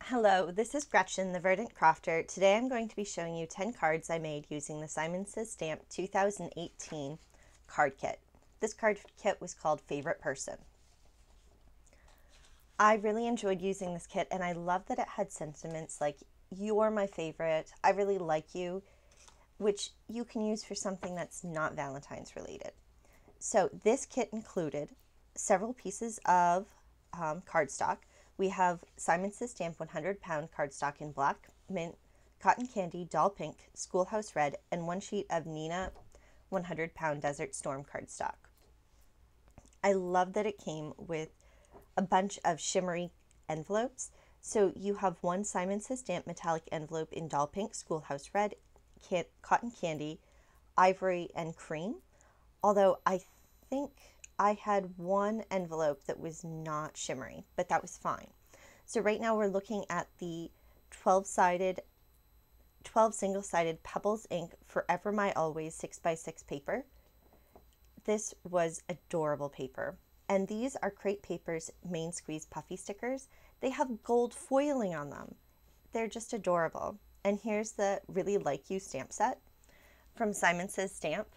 Hello, this is Gretchen, the Verdant Crafter. Today I'm going to be showing you 10 cards I made using the Simon Says Stamp 2018 card kit. This card kit was called Favorite Person. I really enjoyed using this kit and I love that it had sentiments like, you're my favorite, I really like you, which you can use for something that's not Valentine's related. So this kit included several pieces of cardstock. We have Simon Says Stamp 100-pound cardstock in black, mint, cotton candy, doll pink, schoolhouse red, and one sheet of Nina 100-pound Desert Storm cardstock. I love that it came with a bunch of shimmery envelopes. So you have one Simon Says Stamp metallic envelope in doll pink, schoolhouse red, cotton candy, ivory, and cream. Although I think I had one envelope that was not shimmery, but that was fine. So right now we're looking at the 12 single-sided Pebbles Ink Forever My Always 6x6 paper. This was adorable paper. And these are Crate Paper's Main Squeeze Puffy stickers. They have gold foiling on them. They're just adorable. And here's the Really Like You stamp set from Simon Says Stamp.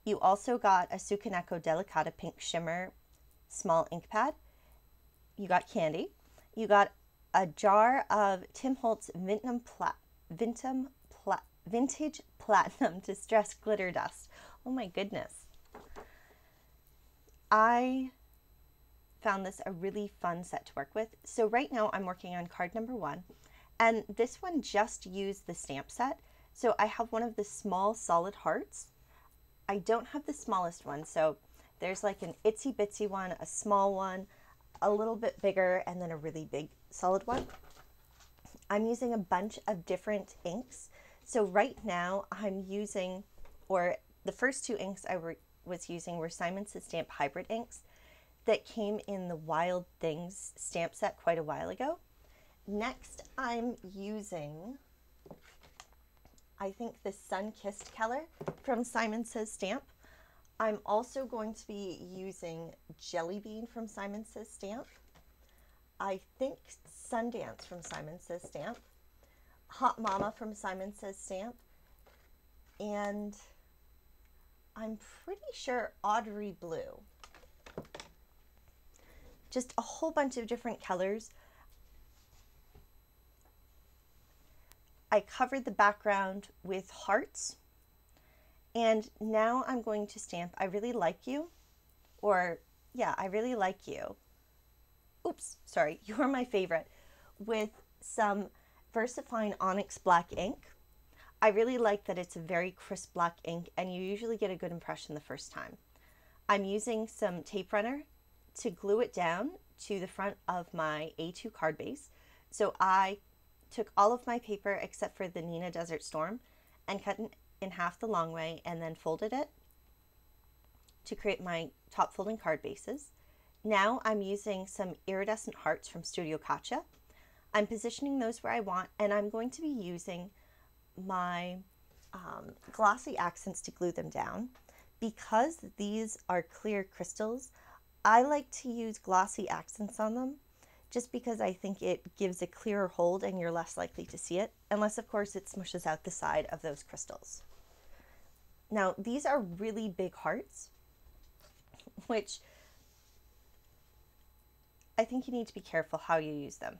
You also got a Sukaneko Delicata Pink Shimmer small ink pad. You got candy. You got a jar of Tim Holtz Vintage Platinum Distress Glitter Dust. Oh my goodness. I found this a really fun set to work with. So right now I'm working on card number 1, and this one just used the stamp set. So I have one of the small solid hearts. I don't have the smallest one, so there's like an itsy bitsy one, a small one, a little bit bigger, and then a really big solid one. I'm using a bunch of different inks. So right now I'm using, or the first 2 inks I was using were Simon Says Stamp hybrid inks that came in the Wild Things stamp set quite a while ago. Next I'm using, I think, the Sun-Kissed color from Simon Says Stamp. I'm also going to be using Jelly Bean from Simon Says Stamp. I think Sundance from Simon Says Stamp. Hot Mama from Simon Says Stamp. And I'm pretty sure Audrey Blue. Just a whole bunch of different colors. I covered the background with hearts, and now I'm going to stamp I Really Like You, or yeah, I Really Like You. Oops, sorry, You're My Favorite, with some VersaFine Onyx black ink. I really like that it's a very crisp black ink, and you usually get a good impression the first time. I'm using some tape runner to glue it down to the front of my A2 card base. So I took all of my paper except for the Nina Desert Storm and cut it in half the long way and then folded it to create my top folding card bases. Now I'm using some iridescent hearts from Studio Katcha. I'm positioning those where I want, and I'm going to be using my glossy accents to glue them down. Because these are clear crystals, I like to use glossy accents on them, just because I think it gives a clearer hold and you're less likely to see it, unless of course it smushes out the side of those crystals. Now these are really big hearts, which I think you need to be careful how you use them.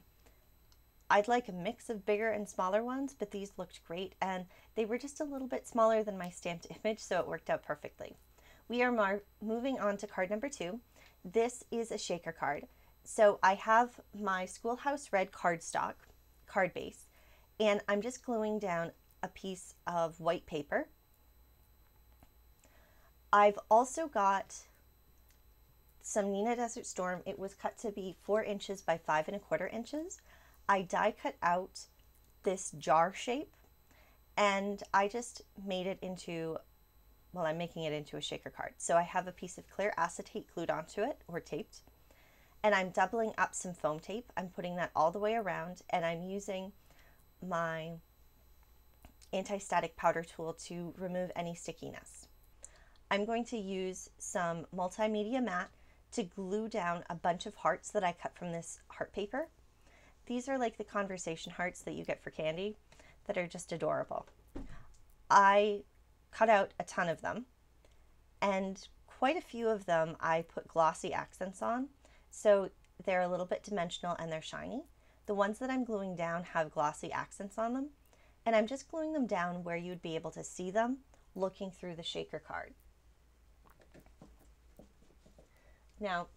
I'd like a mix of bigger and smaller ones, but these looked great, and they were just a little bit smaller than my stamped image, so it worked out perfectly. We are moving on to card number 2. This is a shaker card. So I have my Schoolhouse Red cardstock, card base, and I'm just gluing down a piece of white paper. I've also got some Nina Desert Storm. It was cut to be 4 inches by 5 1/4 inches. I die cut out this jar shape, and I just made it into, well, I'm making it into a shaker card. So I have a piece of clear acetate glued onto it, or taped, and I'm doubling up some foam tape. I'm putting that all the way around, and I'm using my anti-static powder tool to remove any stickiness. I'm going to use some multimedia matte to glue down a bunch of hearts that I cut from this heart paper. These are like the conversation hearts that you get for candy that are just adorable. I cut out a ton of them, and quite a few of them I put glossy accents on, so they're a little bit dimensional and they're shiny. The ones that I'm gluing down have glossy accents on them, and I'm just gluing them down where you'd be able to see them looking through the shaker card. Now,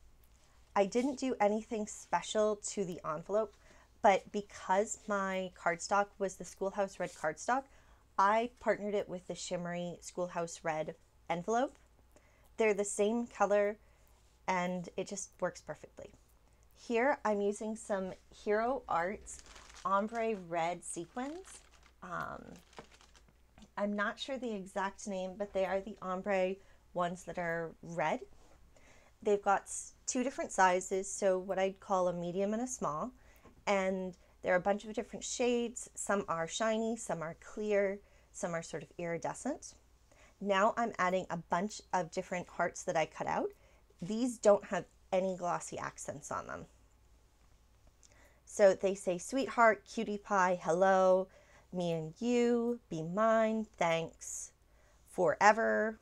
I didn't do anything special to the envelope, but because my cardstock was the Schoolhouse Red cardstock, I partnered it with the shimmery Schoolhouse Red envelope. They're the same color and it just works perfectly. Here I'm using some Hero Arts ombre red sequins. I'm not sure the exact name, but they are the ombre ones that are red. They've got two different sizes, so what I'd call a medium and a small, and there are a bunch of different shades. Some are shiny, some are clear, some are sort of iridescent. Now I'm adding a bunch of different hearts that I cut out. These don't have any glossy accents on them. So they say sweetheart, cutie pie, hello, me and you, be mine, thanks, forever,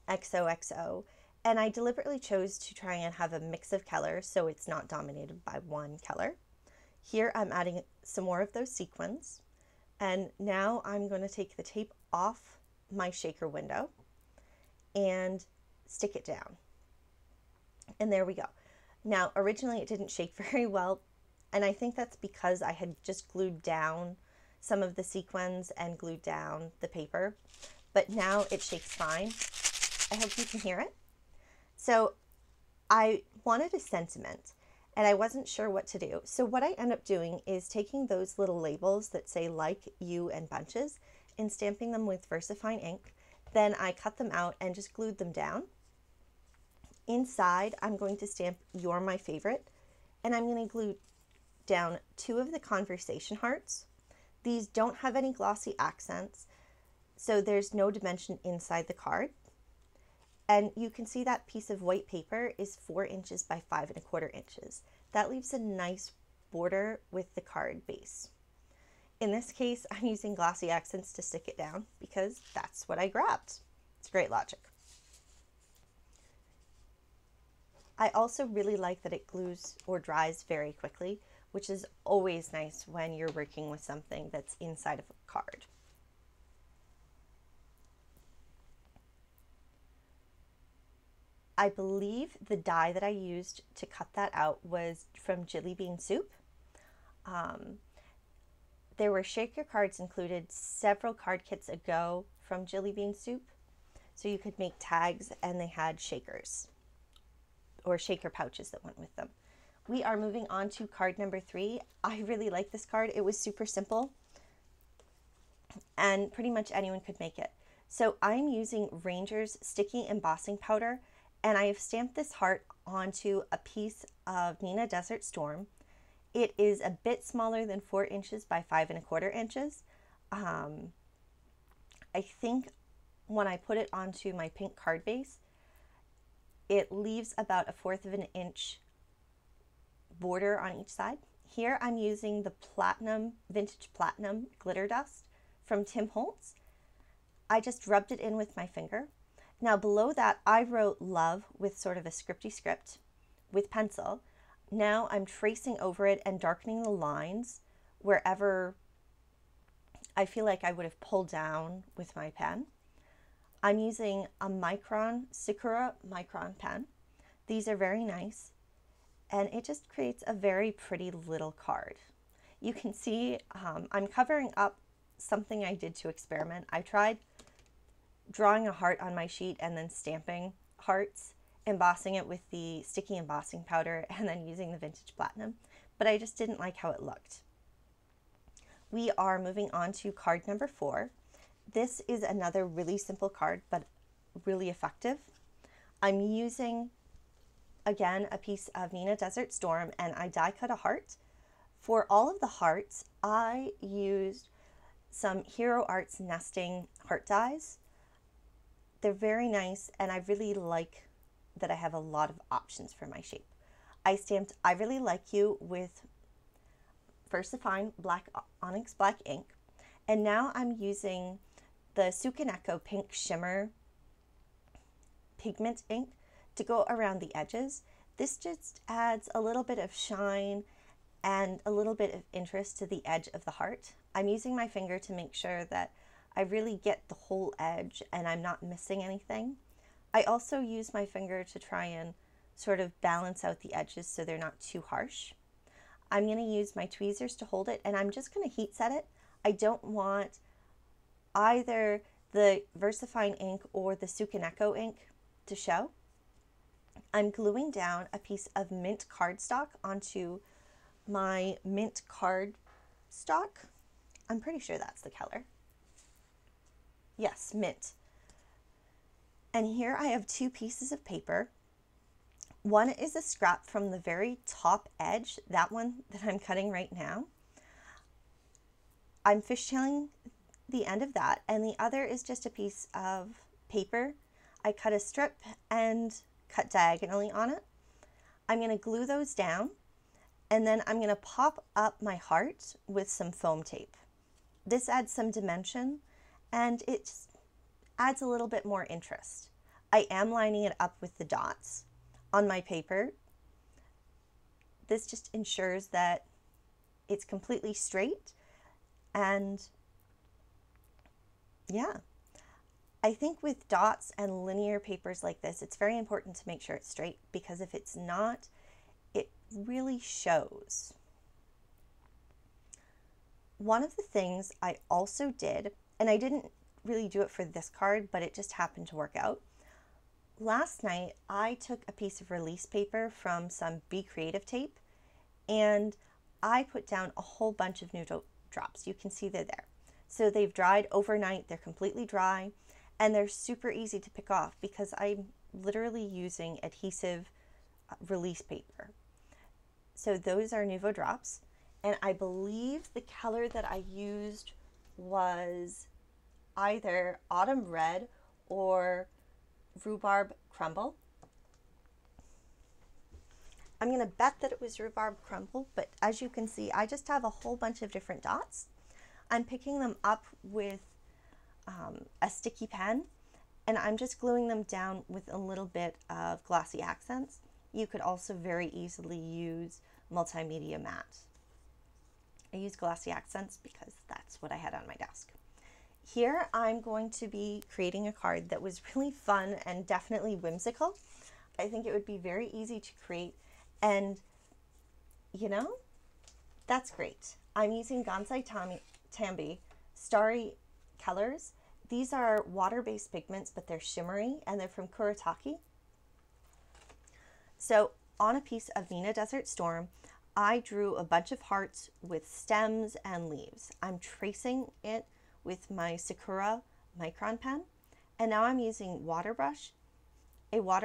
XOXO. And I deliberately chose to try and have a mix of colors so it's not dominated by one color. Here I'm adding some more of those sequins. And now I'm going to take the tape off my shaker window and stick it down. And there we go. Now, originally it didn't shake very well, and I think that's because I had just glued down some of the sequins and glued down the paper, but now it shakes fine. I hope you can hear it. So I wanted a sentiment and I wasn't sure what to do. So what I end up doing is taking those little labels that say like, you, and bunches and stamping them with VersaFine ink. Then I cut them out and just glued them down. Inside, I'm going to stamp You're My Favorite, and I'm going to glue down two of the conversation hearts. These don't have any glossy accents, so there's no dimension inside the card. And you can see that piece of white paper is 4 inches by 5¼ inches. That leaves a nice border with the card base. In this case, I'm using glossy accents to stick it down because that's what I grabbed. It's great logic. I also really like that it glues or dries very quickly, which is always nice when you're working with something that's inside of a card. I believe the die that I used to cut that out was from Jelly Bean Soup. There were shaker cards included several card kits ago from Jelly Bean Soup, so you could make tags and they had shakers or shaker pouches that went with them. We are moving on to card number 3. I really like this card. It was super simple and pretty much anyone could make it. So I'm using Ranger's sticky embossing powder, and I have stamped this heart onto a piece of Neenah Desert Storm. It is a bit smaller than 4 inches by 5¼ inches. I think when I put it onto my pink card base, it leaves about 1/4 inch border on each side. Here I'm using the vintage platinum glitter dust from Tim Holtz. I just rubbed it in with my finger. Now below that I wrote love with sort of a scripty script with pencil. Now I'm tracing over it and darkening the lines wherever I feel like I would have pulled down with my pen. I'm using a Sakura Micron pen. These are very nice, and it just creates a very pretty little card. You can see I'm covering up something I did to experiment. I tried drawing a heart on my sheet and then stamping hearts, embossing it with the sticky embossing powder, and then using the vintage platinum, but I just didn't like how it looked. We are moving on to card number 4. This is another really simple card, but really effective. I'm using, again, a piece of Neenah Desert Storm, and I die cut a heart. For all of the hearts, I used some Hero Arts nesting heart dies. They're very nice, and I really like that I have a lot of options for my shape. I stamped I Really Like You with VersaFine black Onyx Black ink, and now I'm using the Sukaneko Pink Shimmer pigment ink to go around the edges. This just adds a little bit of shine and a little bit of interest to the edge of the heart. I'm using my finger to make sure that I really get the whole edge and I'm not missing anything. I also use my finger to try and sort of balance out the edges so they're not too harsh. I'm going to use my tweezers to hold it, and I'm just going to heat set it. I don't want either the VersaFine ink or the Sukaneko ink to show. I'm gluing down a piece of mint cardstock onto my mint cardstock. I'm pretty sure that's the color. Yes, mint. And here I have two pieces of paper. One is a scrap from the very top edge, that one that I'm cutting right now. I'm fishtailing the end of that, and the other is just a piece of paper. I cut a strip and cut diagonally on it. I'm going to glue those down, and then I'm going to pop up my heart with some foam tape. This adds some dimension, and it just adds a little bit more interest. I am lining it up with the dots on my paper. This just ensures that it's completely straight, and yeah, I think with dots and linear papers like this, it's very important to make sure it's straight, because if it's not, it really shows. One of the things I also did, and I didn't really do it for this card, but it just happened to work out. Last night, I took a piece of release paper from some Be Creative tape, and I put down a whole bunch of Nudo drops. You can see they're there. So they've dried overnight, they're completely dry, and they're super easy to pick off because I'm literally using adhesive release paper. So those are Nuvo drops, and I believe the color that I used was either Autumn Red or Rhubarb Crumble. I'm going to bet that it was Rhubarb Crumble, but as you can see, I just have a whole bunch of different dots. I'm picking them up with a sticky pen, and I'm just gluing them down with a little bit of glossy accents. You could also very easily use multimedia matte. I use glossy accents because that's what I had on my desk. Here I'm going to be creating a card that was really fun and definitely whimsical. I think it would be very easy to create, and you know, that's great. I'm using Gansai Tambi Starry colors. These are water-based pigments, but they're shimmery, and they're from Kuretake. So on a piece of Nina Desert Storm, I drew a bunch of hearts with stems and leaves. I'm tracing it with my Sakura micron pen, and now I'm using a water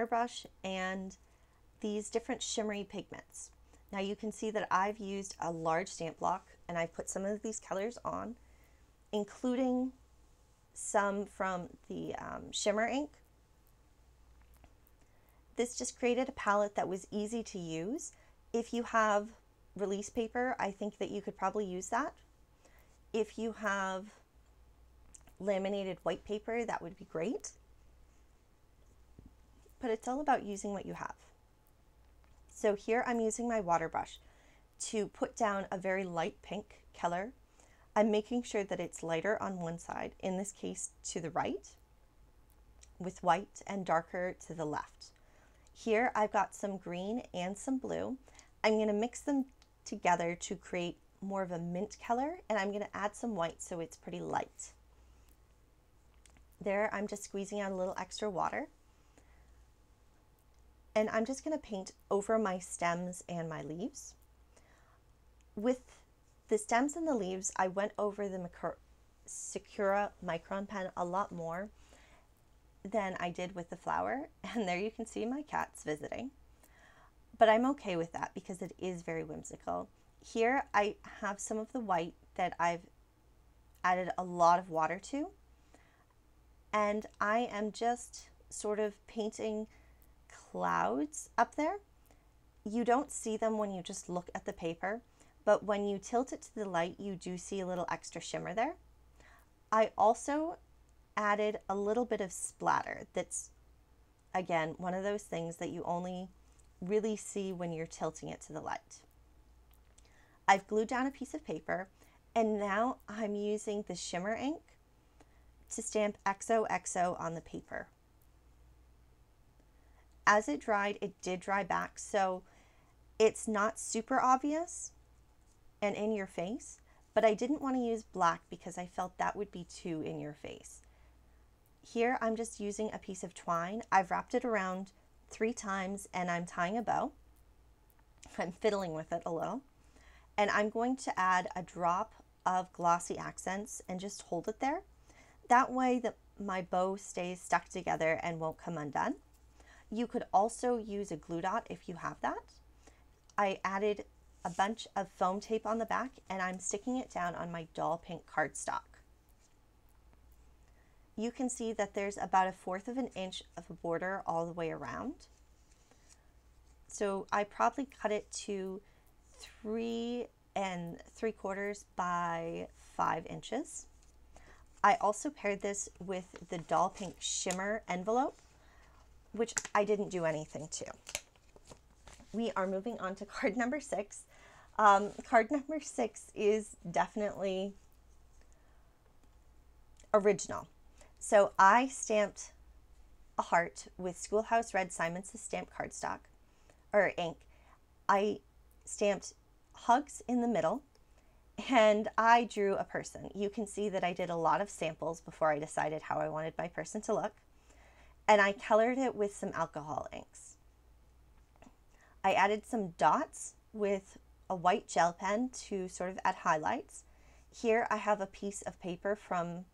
brush and these different shimmery pigments. Now you can see that I've used a large stamp block, and I put some of these colors on, including some from the shimmer ink. This just created a palette that was easy to use. If you have release paper, I think that you could probably use that. If you have laminated white paper, that would be great. But it's all about using what you have. So here I'm using my water brush to put down a very light pink color. I'm making sure that it's lighter on one side, in this case to the right, with white, and darker to the left. Here I've got some green and some blue. I'm going to mix them together to create more of a mint color, and I'm going to add some white so it's pretty light. There I'm just squeezing out a little extra water, and I'm just going to paint over my stems and my leaves. With the stems and the leaves, I went over the Sakura micron pen a lot more than I did with the flower, and there you can see my cats visiting. But I'm okay with that because it is very whimsical. Here I have some of the white that I've added a lot of water to, and I am just sort of painting clouds up there. You don't see them when you just look at the paper, but when you tilt it to the light, you do see a little extra shimmer there. I also added a little bit of splatter. That's, again, one of those things that you only really see when you're tilting it to the light. I've glued down a piece of paper, and now I'm using the shimmer ink to stamp XOXO on the paper. As it dried, it did dry back, so it's not super obvious and in your face, but I didn't want to use black because I felt that would be too in your face. Here I'm just using a piece of twine. I've wrapped it around 3 times and I'm tying a bow. I'm fiddling with it a little. And I'm going to add a drop of glossy accents and just hold it there. That way that my bow stays stuck together and won't come undone. You could also use a glue dot if you have that. I added a bunch of foam tape on the back and I'm sticking it down on my doll pink cardstock. You can see that there's about 1/4 of an inch of a border all the way around. So I probably cut it to 3 3/4 by 5 inches. I also paired this with the doll pink shimmer envelope, which I didn't do anything to. We are moving on to card number 6. Card number 6 is definitely original. So I stamped a heart with Schoolhouse Red Simon's stamped cardstock, or ink. I stamped hugs in the middle, and I drew a person. You can see that I did a lot of samples before I decided how I wanted my person to look, and I colored it with some alcohol inks. I added some dots with a white gel pen to sort of add highlights. Here I have a piece of paper from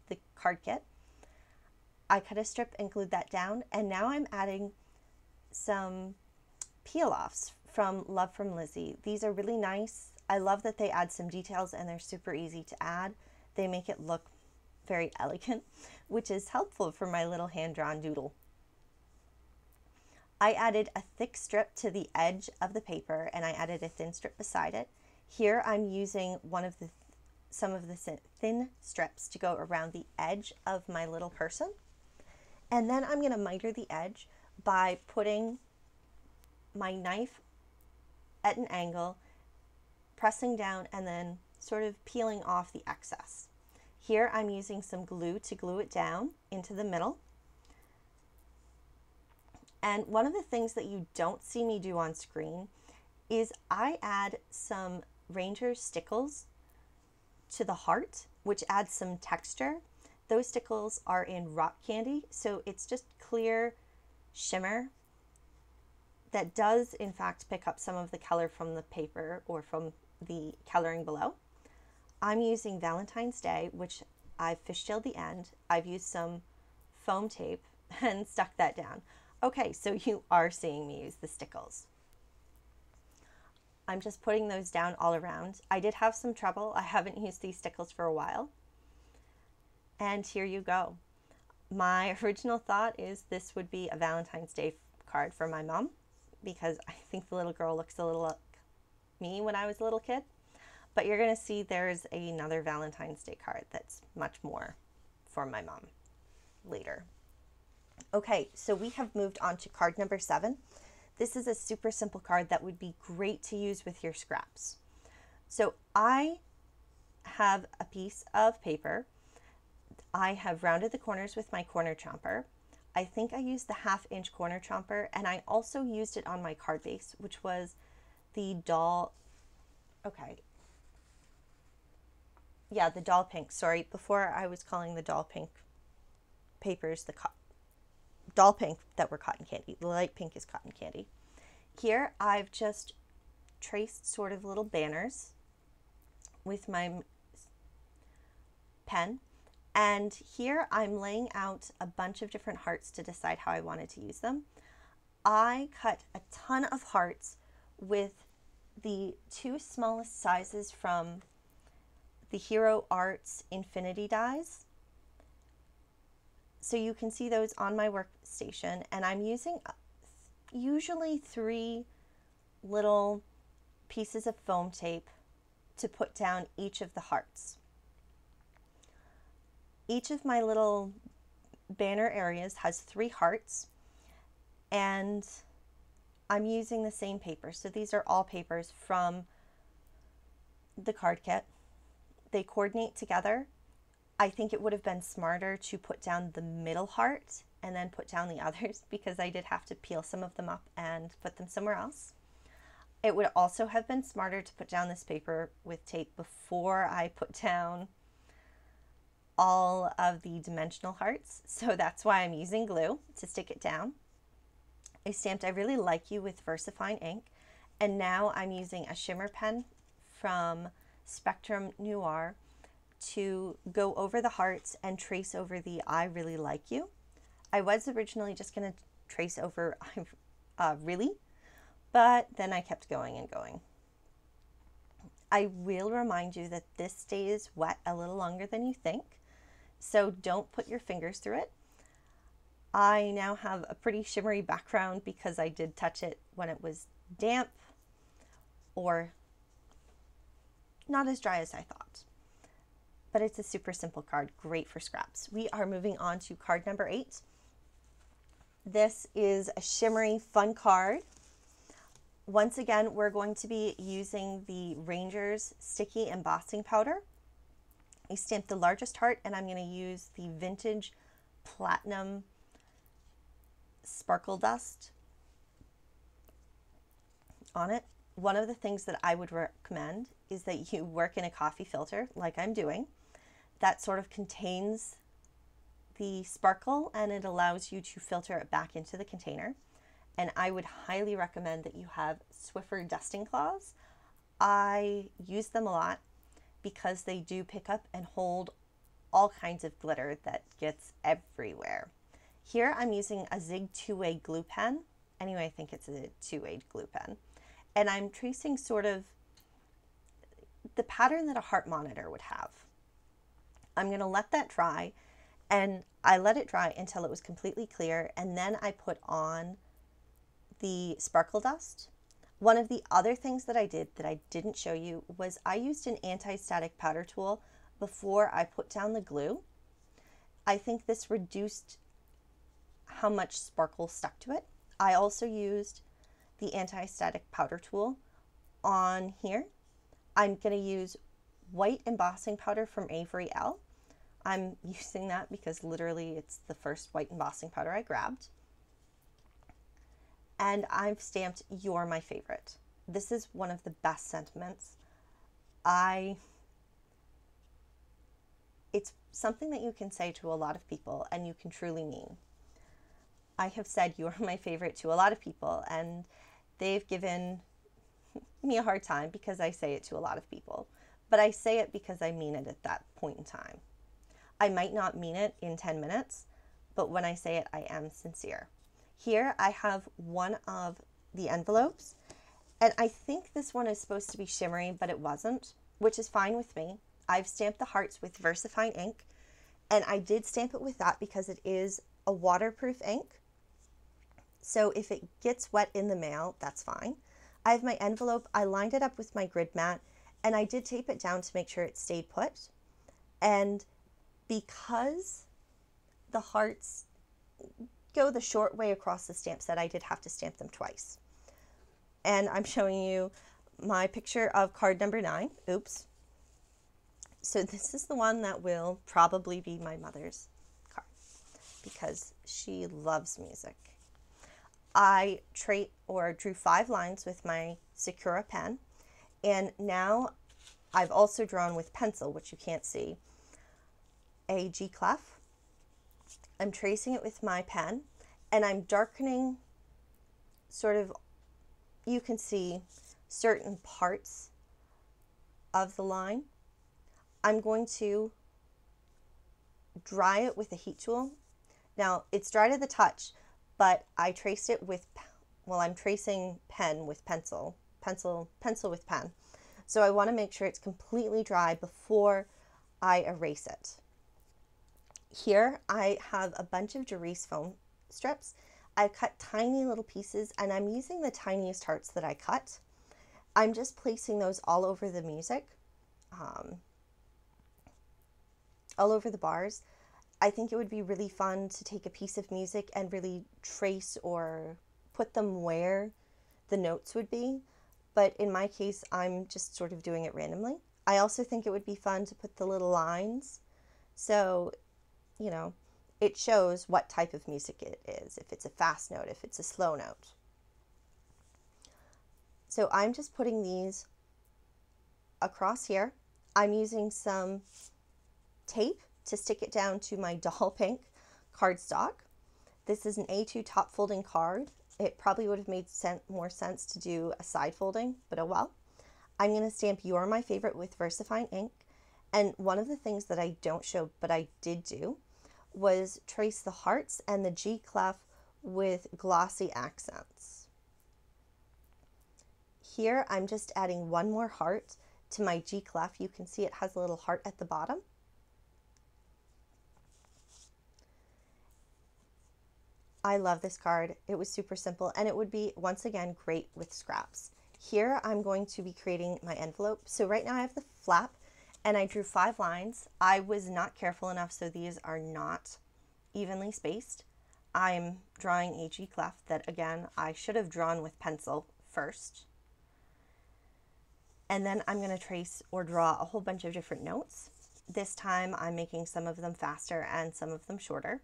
the card kit. I cut a strip and glued that down, and now I'm adding some peel-offs from Love from Lizzie. These are really nice. I love that they add some details and they're super easy to add. They make it look very elegant, which is helpful for my little hand-drawn doodle. I added a thick strip to the edge of the paper and I added a thin strip beside it. Here I'm using some of the thin strips to go around the edge of my little person. And then I'm going to miter the edge by putting my knife at an angle, pressing down, and then sort of peeling off the excess. Here I'm using some glue to glue it down into the middle. And one of the things that you don't see me do on screen is I add some Ranger stickles to the heart, which adds some texture. Those stickles are in rock candy, so it's just clear shimmer that does in fact pick up some of the color from the paper or from the coloring below. I'm using Valentine's Day, which I've fishtailed the end. I've used some foam tape and stuck that down. Okay, so you are seeing me use the stickles. I'm just putting those down all around. I did have some trouble. I haven't used these stickles for a while. And here you go. My original thought is this would be a Valentine's Day card for my mom, because I think the little girl looks a little like me when I was a little kid. But you're going to see there's another Valentine's Day card that's much more for my mom later. Okay, so we have moved on to card number 7. This is a super simple card that would be great to use with your scraps. So I have a piece of paper. I have rounded the corners with my corner chomper. I think I used the 1/2 inch corner chomper, and I also used it on my card base, which was the doll, the doll pink. Sorry, before I was calling the doll pink papers the doll pink that were cotton candy. The light pink is cotton candy. Here I've just traced sort of little banners with my pen, and here I'm laying out a bunch of different hearts to decide how I wanted to use them. I cut a ton of hearts with the 2 smallest sizes from the Hero Arts Infinity dies. So you can see those on my workstation, and I'm using usually 3 little pieces of foam tape to put down each of the hearts. Each of my little banner areas has 3 hearts, and I'm using the same paper. So these are all papers from the card kit. They coordinate together. I think it would have been smarter to put down the middle heart and then put down the others, because I did have to peel some of them up and put them somewhere else. It would also have been smarter to put down this paper with tape before I put down all of the dimensional hearts. So that's why I'm using glue to stick it down. I stamped "I really like you" with VersaFine ink, and now I'm using a shimmer pen from Spectrum Noir to go over the hearts and trace over the "I really like you." I was originally just going to trace over really, but then I kept going and going. I will remind you that this stays wet a little longer than you think, so don't put your fingers through it. I now have a pretty shimmery background because I did touch it when it was damp or not as dry as I thought. But it's a super simple card, great for scraps. We are moving on to card number 8. This is a shimmery, fun card. Once again, we're going to be using the Ranger's Sticky Embossing Powder. I stamped the largest heart, and I'm going to use the Vintage Platinum Sparkle Dust on it. One of the things that I would recommend is that you work in a coffee filter, like I'm doing, that sort of contains the sparkle, and it allows you to filter it back into the container. And I would highly recommend that you have Swiffer dusting cloths. I use them a lot because they do pick up and hold all kinds of glitter that gets everywhere. Here I'm using a Zig 2-way glue pen. Anyway, I think it's a 2-way glue pen. And I'm tracing sort of the pattern that a heart monitor would have. I'm going to let that dry, and I let it dry until it was completely clear, and then I put on the sparkle dust. One of the other things that I did that I didn't show you was I used an anti-static powder tool before I put down the glue. I think this reduced how much sparkle stuck to it. I also used the anti-static powder tool on here. I'm going to use white embossing powder from Avery Elle. I'm using that because literally it's the first white embossing powder I grabbed. And I've stamped "You're my favorite." This is one of the best sentiments. It's something that you can say to a lot of people and you can truly mean. I have said "you're my favorite" to a lot of people, and they've given me a hard time because I say it to a lot of people. But I say it because I mean it at that point in time. I might not mean it in 10 minutes, but when I say it, I am sincere. Here I have one of the envelopes, and I think this one is supposed to be shimmery, but it wasn't, which is fine with me. I've stamped the hearts with VersaFine ink, and I did stamp it with that because it is a waterproof ink. So if it gets wet in the mail, that's fine. I have my envelope, I lined it up with my grid mat, and I did tape it down to make sure it stayed put. And because the hearts go the short way across the stamp set, I did have to stamp them twice. And I'm showing you my picture of card number 9. Oops. So this is the one that will probably be my mother's card because she loves music. I drew 5 lines with my Sakura pen, and now I've also drawn with pencil, which you can't see, a G clef. I'm tracing it with my pen, and I'm darkening sort of, you can see certain parts of the line. I'm going to dry it with a heat tool. Now, it's dry to the touch, but I traced it with, well, I'm tracing pen with pencil with pen. So I want to make sure it's completely dry before I erase it. Here I have a bunch of Derice foam strips. I've cut tiny little pieces, and I'm using the tiniest hearts that I cut. I'm just placing those all over the music, all over the bars. I think it would be really fun to take a piece of music and really trace or put them where the notes would be. But in my case, I'm just sort of doing it randomly. I also think it would be fun to put the little lines. So, you know, it shows what type of music it is, if it's a fast note, if it's a slow note. So I'm just putting these across here. I'm using some tape to stick it down to my doll pink cardstock. This is an A2 top folding card. It probably would have made more sense to do a side folding, but oh well. I'm going to stamp You're My Favorite with VersaFine ink. And one of the things that I don't show, but I did do, was trace the hearts and the G clef with glossy accents. Here I'm just adding one more heart to my G clef. You can see it has a little heart at the bottom. I love this card. It was super simple, and it would be, once again, great with scraps. Here I'm going to be creating my envelope. So right now I have the flap, and I drew 5 lines. I was not careful enough, so these are not evenly spaced. I'm drawing a G clef that, again, I should have drawn with pencil first. And then I'm going to trace or draw a whole bunch of different notes. This time I'm making some of them faster and some of them shorter,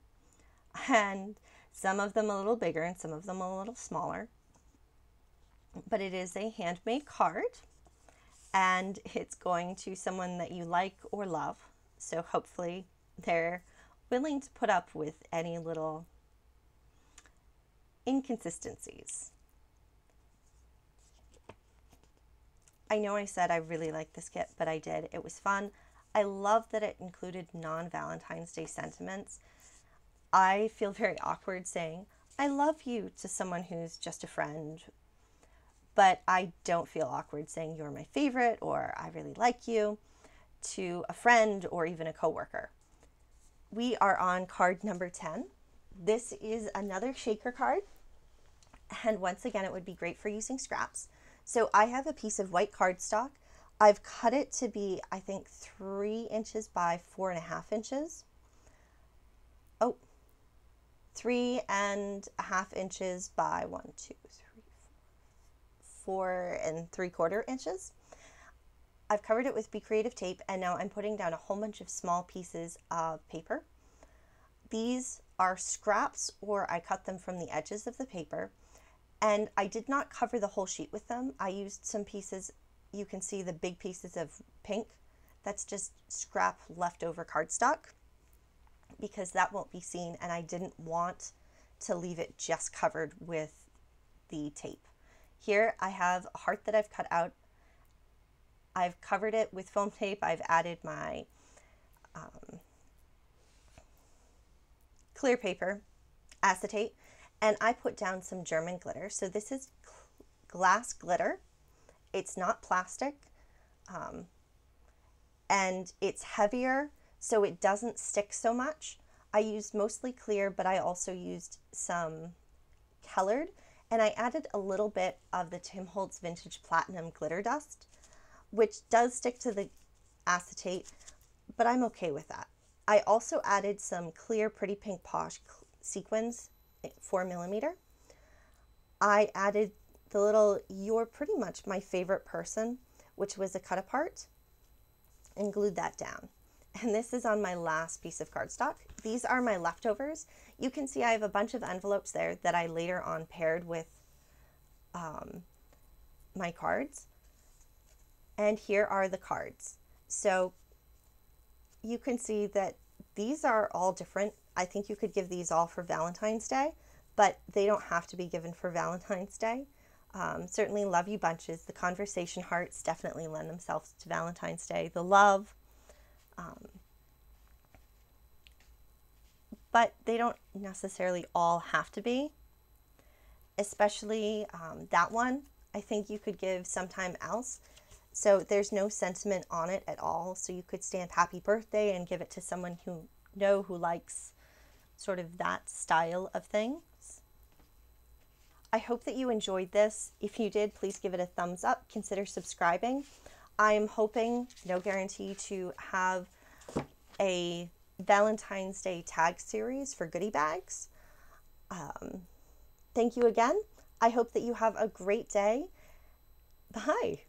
and some of them a little bigger and some of them a little smaller. But it is a handmade card, and it's going to someone that you like or love. So hopefully they're willing to put up with any little inconsistencies. I know I said I really liked this kit, but I did. It was fun. I love that it included non-Valentine's Day sentiments. I feel very awkward saying, I love you to someone who's just a friend, but I don't feel awkward saying you're my favorite or I really like you to a friend or even a coworker. We are on card number 10. This is another shaker card, and once again, it would be great for using scraps. So I have a piece of white cardstock. I've cut it to be, I think, 3 inches by 4.5 inches. Oh, 3.5 inches by 4 3/4 inches. I've covered it with Be Creative tape, and now I'm putting down a whole bunch of small pieces of paper. These are scraps, or I cut them from the edges of the paper, and I did not cover the whole sheet with them. I used some pieces. You can see the big pieces of pink. That's just scrap leftover cardstock, because that won't be seen, and I didn't want to leave it just covered with the tape. Here I have a heart that I've cut out. I've covered it with foam tape. I've added my clear paper, acetate, and I put down some German glitter. So this is glass glitter. It's not plastic, and it's heavier, so it doesn't stick so much. I used mostly clear, but I also used some colored, and I added a little bit of the Tim Holtz Vintage Platinum Glitter Dust, which does stick to the acetate, but I'm okay with that. I also added some clear Pretty Pink Posh sequins, 4mm. I added the little You're Pretty Much My Favorite Person, which was a cut apart, and glued that down. And this is on my last piece of cardstock. These are my leftovers. You can see I have a bunch of envelopes there that I later on paired with my cards. And here are the cards. So you can see that these are all different. I think you could give these all for Valentine's Day, but they don't have to be given for Valentine's Day. Certainly Love You bunches, the conversation hearts definitely lend themselves to Valentine's Day. The love, but they don't necessarily all have to be, especially that one. I think you could give sometime else. So there's no sentiment on it at all. So you could stamp happy birthday and give it to someone who likes sort of that style of things. I hope that you enjoyed this. If you did, please give it a thumbs up. Consider subscribing. I'm hoping, no guarantee, to have a Valentine's Day tag series for goodie bags. Thank you again. I hope that you have a great day. Bye.